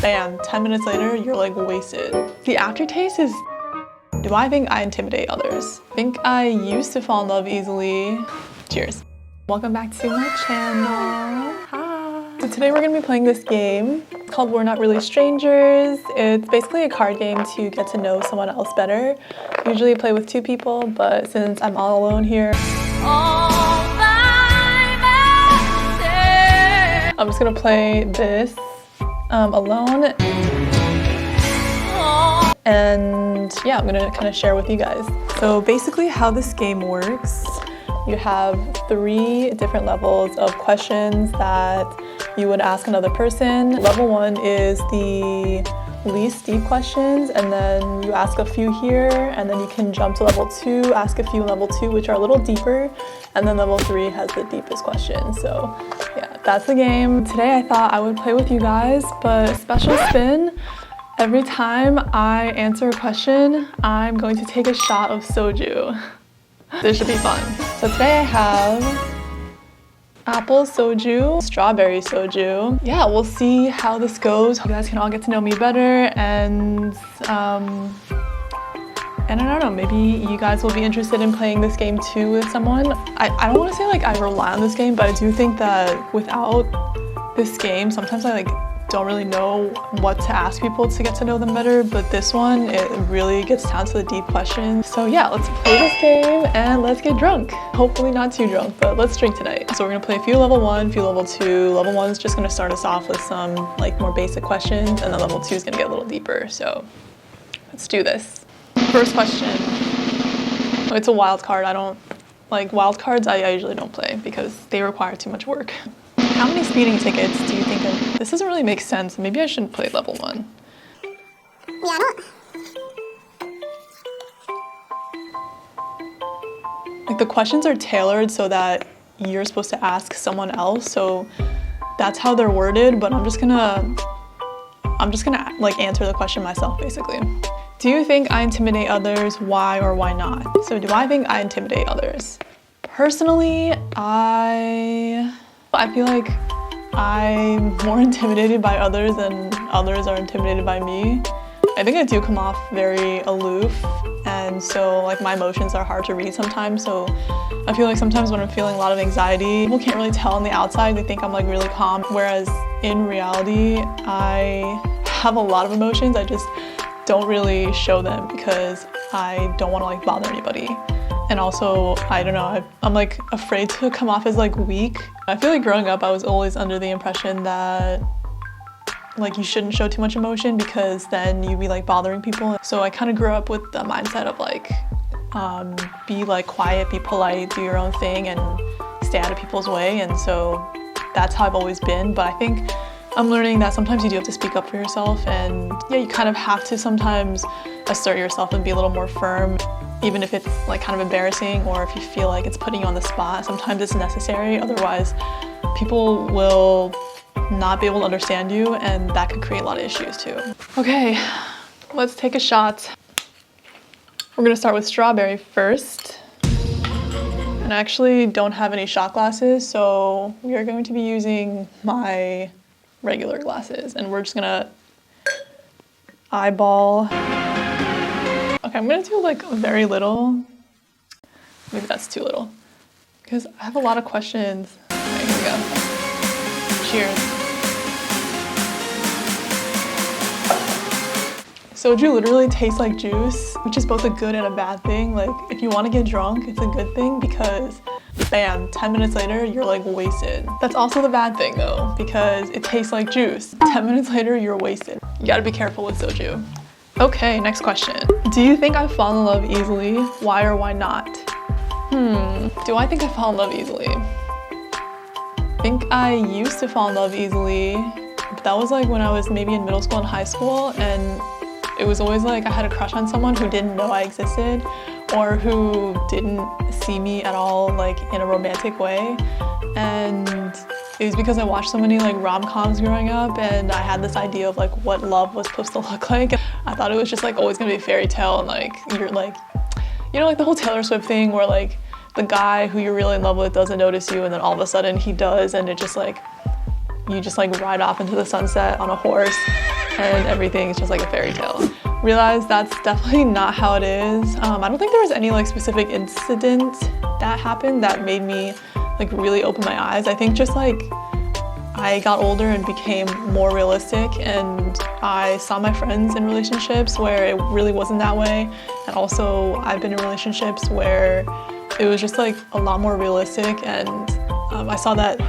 bam, 10 minutes later, you're like wasted. The aftertaste is, do I think I intimidate others? I think I used to fall in love easily. Cheers. Welcome back to my channel. Hi. So today we're gonna be playing this game called We're Not Really Strangers. It's basically a card game to get to know someone else better. Usually I play with two people, but since I'm all alone here, I'm just gonna play this alone. And yeah, I'm gonna kind of share with you guys. So basically how this game works, you have 3 different levels of questions that you would ask another person. Level 1 is the least deep questions, and then you ask a few here, and then you can jump to level 2, ask a few in level 2, which are a little deeper, and then level 3 has the deepest questions. So yeah, that's the game. Today I thought I would play with you guys, but special spin. Every time I answer a question, I'm going to take a shot of soju. This should be fun. So today I have apple soju, strawberry soju. Yeah, we'll see how this goes. You guys can all get to know me better, and I don't know, maybe you guys will be interested in playing this game too with someone. I don't want to say like I rely on this game, but I do think that without this game, sometimes I don't really know what to ask people to get to know them better, but this one, it really gets down to the deep questions. So yeah, let's play this game and let's get drunk. Hopefully not too drunk, but let's drink tonight. So we're gonna play a few level 1, few level 2. Level 1 is just gonna start us off with some more basic questions, and then level 2 is gonna get a little deeper. So let's do this. First question. Oh, it's a wild card. I don't like wild cards. I usually don't play because they require too much work. How many speeding tickets do you think of? This doesn't really make sense. Maybe I shouldn't play level 1. Yeah, The questions are tailored so that you're supposed to ask someone else, so that's how they're worded, but I'm just gonna answer the question myself, basically. Do you think I intimidate others? Why or why not? So do I think I intimidate others? Personally, I feel like I'm more intimidated by others than others are intimidated by me. I think I do come off very aloof, and so my emotions are hard to read sometimes. So I feel like sometimes when I'm feeling a lot of anxiety, people can't really tell on the outside. They think I'm really calm, whereas in reality, I have a lot of emotions. I just don't really show them because I don't want to bother anybody. And also, I don't know, I'm afraid to come off as weak. I feel like growing up, I was always under the impression that you shouldn't show too much emotion because then you'd be bothering people. So I kind of grew up with the mindset of be quiet, be polite, do your own thing, and stay out of people's way. And so that's how I've always been. But I think I'm learning that sometimes you do have to speak up for yourself, and yeah, you kind of have to sometimes assert yourself and be a little more firm. Even if it's kind of embarrassing, or if you feel like it's putting you on the spot, sometimes it's necessary. Otherwise, people will not be able to understand you, and that could create a lot of issues too. Okay, let's take a shot. We're gonna start with strawberry first. And I actually don't have any shot glasses, so we are going to be using my regular glasses, and we're just gonna eyeball. Okay, I'm gonna do very little. Maybe that's too little, because I have a lot of questions. Okay, here we go. Cheers. Soju literally tastes like juice, which is both a good and a bad thing. If you want to get drunk, it's a good thing because bam, 10 minutes later, you're wasted. That's also the bad thing though, because it tastes like juice. 10 minutes later, you're wasted. You gotta be careful with soju. Okay, next question. Do you think I fall in love easily? Why or why not? Do I think I fall in love easily? I think I used to fall in love easily, but that was when I was maybe in middle school and high school, and it was always I had a crush on someone who didn't know I existed, or who didn't see me at all in a romantic way. And it was because I watched so many rom-coms growing up, and I had this idea of what love was supposed to look like. I thought it was just always gonna be a fairy tale, and you're you know, the whole Taylor Swift thing where the guy who you're really in love with doesn't notice you, and then all of a sudden he does, and it just you just ride off into the sunset on a horse. and everything is just like a fairy tale. Realized that's definitely not how it is. I don't think there was any like specific incident that happened that made me like really open my eyes. I think just like I got older and became more realistic, and I saw my friends in relationships where it really wasn't that way. And also I've been in relationships where it was just like a lot more realistic, and I saw that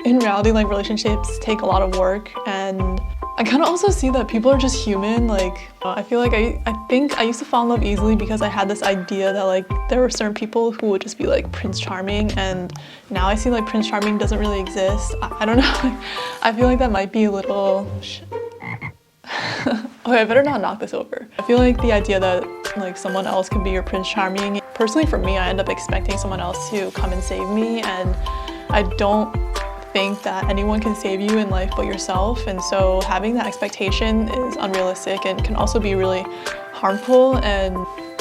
in reality like relationships take a lot of work, and I kind of also see that people are just human. Like I feel like I think I used to fall in love easily because I had this idea that like there were certain people who would just be like Prince Charming, and now I see like Prince Charming doesn't really exist. I don't know. I feel like that might be a little okay, I better not knock this over. I feel like the idea that like someone else could be your Prince Charming, personally for me, I end up expecting someone else to come and save me, and I don't think that anyone can save you in life but yourself. And so having that expectation is unrealistic and can also be really harmful. And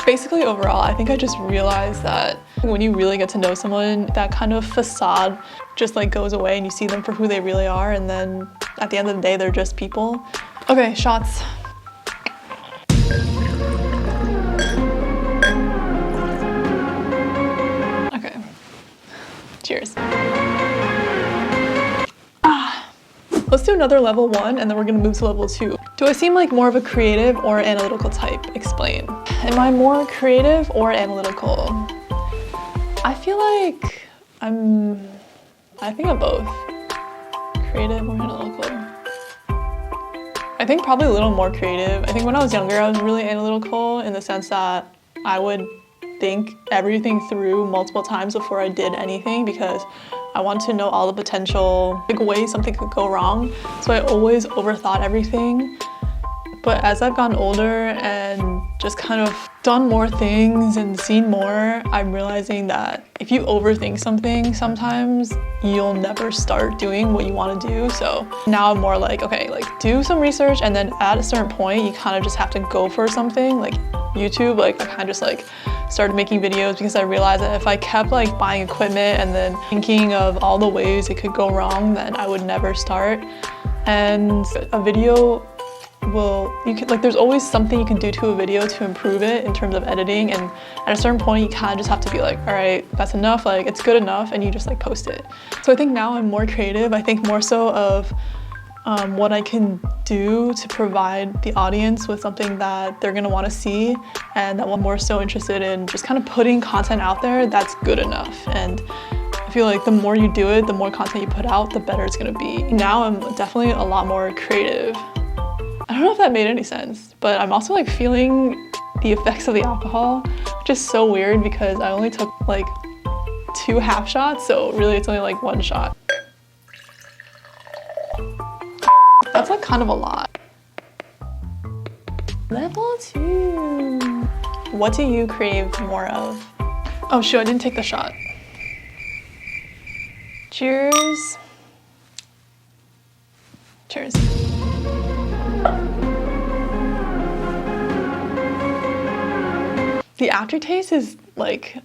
basically overall, I think I just realized that when you really get to know someone, that kind of facade just like goes away and you see them for who they really are, and then at the end of the day they're just people. Okay, shots. Okay, cheers. Let's do another level 1, and then we're gonna move to level 2. Do I seem like more of a creative or analytical type? Explain. Am I more creative or analytical? I feel like I think I'm both. Creative or analytical. I think probably a little more creative. I think when I was younger, I was really analytical in the sense that I would think everything through multiple times before I did anything, because I want to know all the potential big ways something could go wrong. So I always overthought everything. But as I've gotten older and just kind of done more things and seen more, I'm realizing that if you overthink something, sometimes you'll never start doing what you want to do. So now I'm more like, okay, like do some research, and then at a certain point, you kind of just have to go for something. Like YouTube, like I kind of just like started making videos because I realized that if I kept like buying equipment and then thinking of all the ways it could go wrong, then I would never start. And a video there's always something you can do to a video to improve it in terms of editing, and at a certain point you kind of just have to be like, all right, that's enough, like it's good enough, and you just like post it. So I think now I'm more creative. I think more so of what I can do to provide the audience with something that they're gonna want to see, and that I'm more so interested in just kind of putting content out there that's good enough. And I feel like the more you do it, the more content you put out, the better it's gonna be. Now I'm definitely a lot more creative. I don't know if that made any sense, but I'm also like feeling the effects of the alcohol, which is so weird because I only took like 2 half shots, so really it's only like 1 shot. That's like kind of a lot. Level 2. What do you crave more of? Oh shoot, I didn't take the shot. Cheers. Cheers. The aftertaste is like,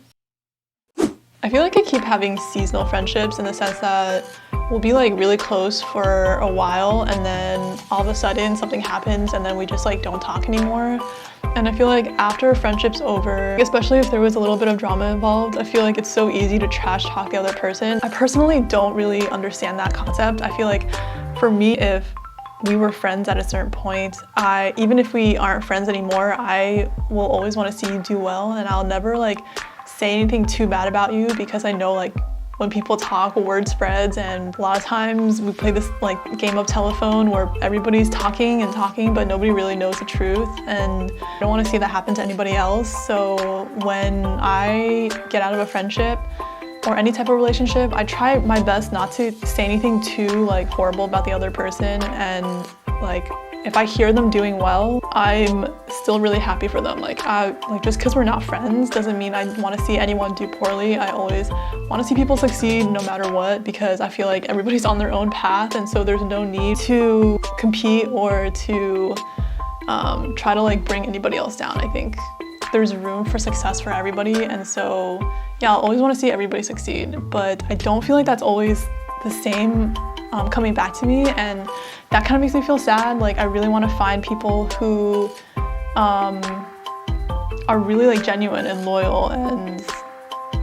I feel like I keep having seasonal friendships in the sense that we'll be like really close for a while, and then all of a sudden something happens and then we just like don't talk anymore. And I feel like after a friendship's over, especially if there was a little bit of drama involved, I feel like it's so easy to trash talk the other person. I personally don't really understand that concept. I feel like for me, if we were friends at a certain point, even if we aren't friends anymore, I will always want to see you do well, and I'll never like say anything too bad about you, because I know like when people talk, word spreads, and a lot of times we play this like game of telephone where everybody's talking and talking but nobody really knows the truth, and I don't want to see that happen to anybody else. So when I get out of a friendship or any type of relationship, I try my best not to say anything too like horrible about the other person, and like if I hear them doing well, I'm still really happy for them. Like just because we're not friends doesn't mean I want to see anyone do poorly. I always want to see people succeed no matter what, because I feel like everybody's on their own path, and so there's no need to compete or to try to like bring anybody else down. I think there's room for success for everybody, and so yeah, I'll always want to see everybody succeed, but I don't feel like that's always the same coming back to me, and that kind of makes me feel sad. Like I really want to find people who are really like genuine and loyal, and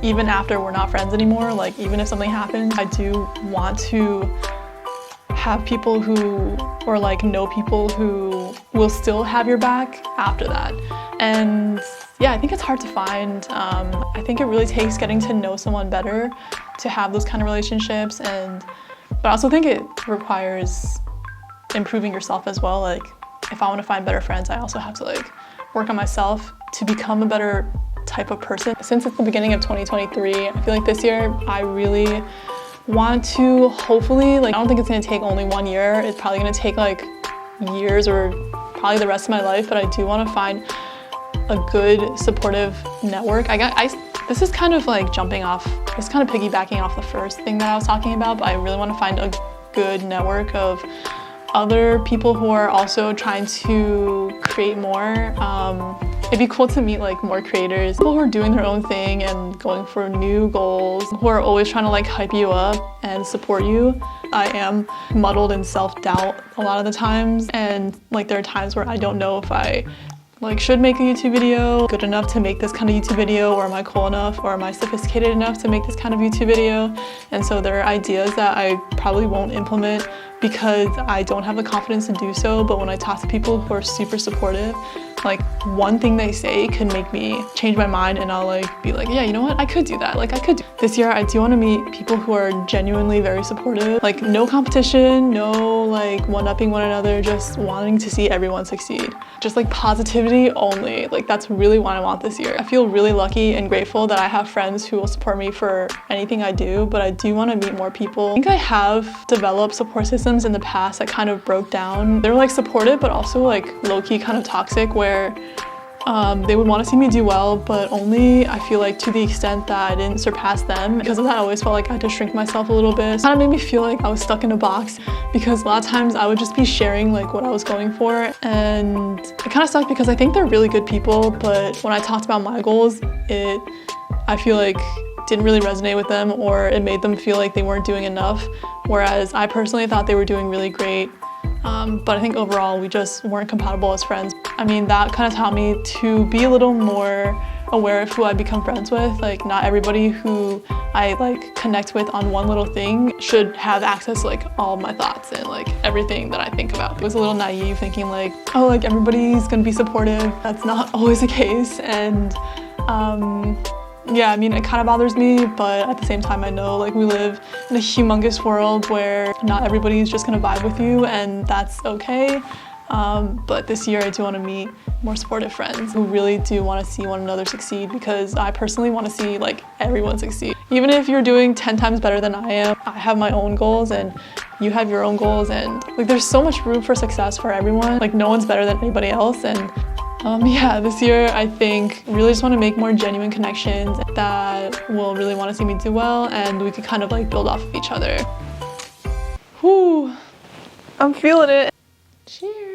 even after we're not friends anymore, like even if something happens, I do want to have people who, or like know people who will still have your back after that. And yeah, I think it's hard to find. I think it really takes getting to know someone better to have those kind of relationships, but I also think it requires improving yourself as well. Like if I want to find better friends, I also have to like work on myself to become a better type of person. Since it's the beginning of 2023, I feel like this year I really want to hopefully, like I don't think it's gonna take only 1 year, it's probably gonna take like years or probably the rest of my life, but I do want to find a good supportive network. This is kind of like jumping off, this is kind of piggybacking off the first thing that I was talking about, but I really want to find a good network of other people who are also trying to create more. It'd be cool to meet like more creators, people who are doing their own thing and going for new goals, who are always trying to like hype you up and support you. I am muddled in self-doubt a lot of the times, and like there are times where I don't know if I like should make a YouTube video, good enough to make this kind of YouTube video, or am I cool enough, or am I sophisticated enough to make this kind of YouTube video? And so there are ideas that I probably won't implement because I don't have the confidence to do so, but when I talk to people who are super supportive, like one thing they say can make me change my mind, and I'll like be like, yeah, you know what, I could do that, like I could do. This year I do want to meet people who are genuinely very supportive, like no competition, no like one-upping one another, just wanting to see everyone succeed. Just like positivity only, like that's really what I want this year. I feel really lucky and grateful that I have friends who will support me for anything I do, but I do want to meet more people. I think I have developed support systems in the past that kind of broke down. They were like supportive, but also like low-key kind of toxic, where they would want to see me do well, but only I feel like to the extent that I didn't surpass them. Because of that, I always felt like I had to shrink myself a little bit. It kind of made me feel like I was stuck in a box, because a lot of times I would just be sharing like what I was going for, and it kind of sucked because I think they're really good people, but when I talked about my goals, I feel like didn't really resonate with them, or it made them feel like they weren't doing enough, whereas I personally thought they were doing really great. But I think overall we just weren't compatible as friends. I mean, that kind of taught me to be a little more aware of who I become friends with. Like not everybody who I like connect with on one little thing should have access to like all my thoughts and like everything that I think about. I was a little naive thinking like, oh, like everybody's gonna be supportive. That's not always the case, and yeah, I mean, it kind of bothers me, but at the same time, I know like we live in a humongous world where not everybody's just gonna vibe with you, and that's okay. But this year I do want to meet more supportive friends who really do want to see one another succeed, because I personally want to see like everyone succeed. Even if you're doing 10 times better than I am, I have my own goals and you have your own goals, and like there's so much room for success for everyone. Like no one's better than anybody else, and yeah, this year I think really just want to make more genuine connections that will really want to see me do well, and we could kind of like build off of each other. Whew, I'm feeling it. Cheers.